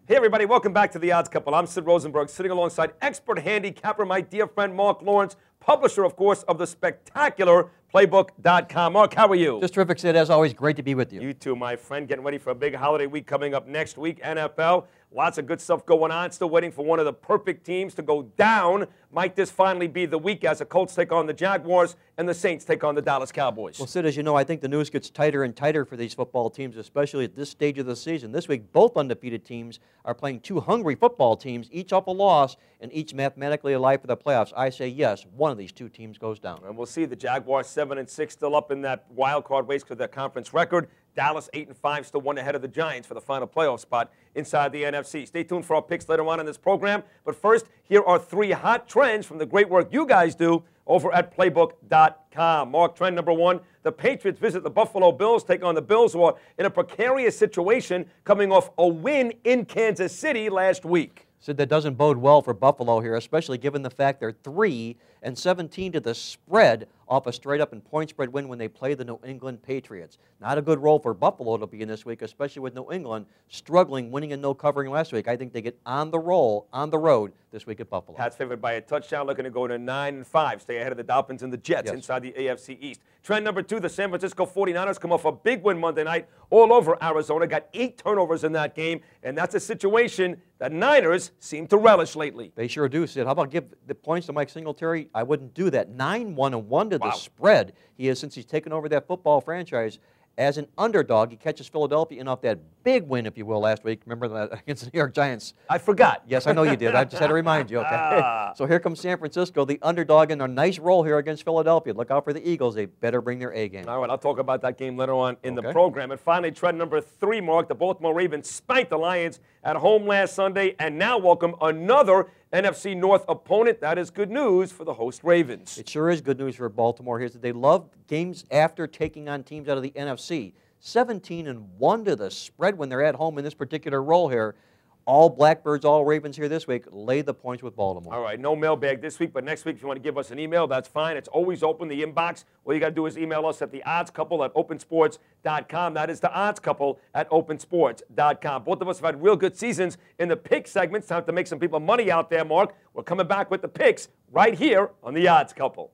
Hey everybody, welcome back to The Odds Couple. I'm Sid Rosenberg, sitting alongside expert handicapper, my dear friend Mark Lawrence, publisher, of course, of the spectacular Playbook.com. Mark, how are you? Just terrific, Sid. As always, great to be with you. You too, my friend. Getting ready for a big holiday week coming up next week, NFL. Lots of good stuff going on. Still waiting for one of the perfect teams to go down. Might this finally be the week as the Colts take on the Jaguars and the Saints take on the Dallas Cowboys? Well, Sid, as you know, I think the news gets tighter and tighter for these football teams, especially at this stage of the season. This week, both undefeated teams are playing two hungry football teams, each off a loss and each mathematically alive for the playoffs. I say yes, one of these two teams goes down. And we'll see. The Jaguars 7-6 still up in that wild card race for their conference record. Dallas 8-5 still one ahead of the Giants for the final playoff spot inside the NFC. Stay tuned for our picks later on in this program. But first, here are three hot trends from the great work you guys do over at Playbook.com. Mark, trend number one, the Patriots visit the Buffalo Bills, take on the Bills, who are in a precarious situation coming off a win in Kansas City last week. Sid, that doesn't bode well for Buffalo here, especially given the fact they're 3-17 to the spread off a straight-up and point spread win when they play the New England Patriots. Not a good role for Buffalo to be in this week, especially with New England struggling, winning and no covering last week. I think they get on the roll, on the road this week at Buffalo. Pats favored by a touchdown, looking to go to 9-5, stay ahead of the Dolphins and the Jets inside the AFC East. Trend number two, the San Francisco 49ers come off a big win Monday night all over Arizona, got 8 turnovers in that game, and that's a situation that Niners seem to relish lately. They sure do, Sid. How about give the points to Mike Singletary? I wouldn't do that. 9-1-1 to the spread. He is, since he's taken over that football franchise. As an underdog, he catches Philadelphia in off that big win, if you will, last week. Remember that against the New York Giants? I forgot. Yes, I know you did. I just had to remind you, okay? So here comes San Francisco, the underdog, in a nice roll here against Philadelphia. Look out for the Eagles. They better bring their A game. All right, I'll talk about that game later on in the program. And finally, trend number three, Mark, the Baltimore Ravens spanked the Lions at home last Sunday and now welcome another NFC North opponent. That is good news for the host Ravens. It sure is good news for Baltimore. Here's that they love games after taking on teams out of the NFC. 17-1 to the spread when they're at home in this particular role here. All Blackbirds, all Ravens here this week. Lay the points with Baltimore. All right, no mailbag this week, but next week if you want to give us an email, that's fine. It's always open, the inbox. All you got to do is email us at theoddscouple@opensports.com. That is theoddscouple@opensports.com. Both of us have had real good seasons in the pick segments. Time to make some people money out there, Mark. We're coming back with the picks right here on The Odds Couple.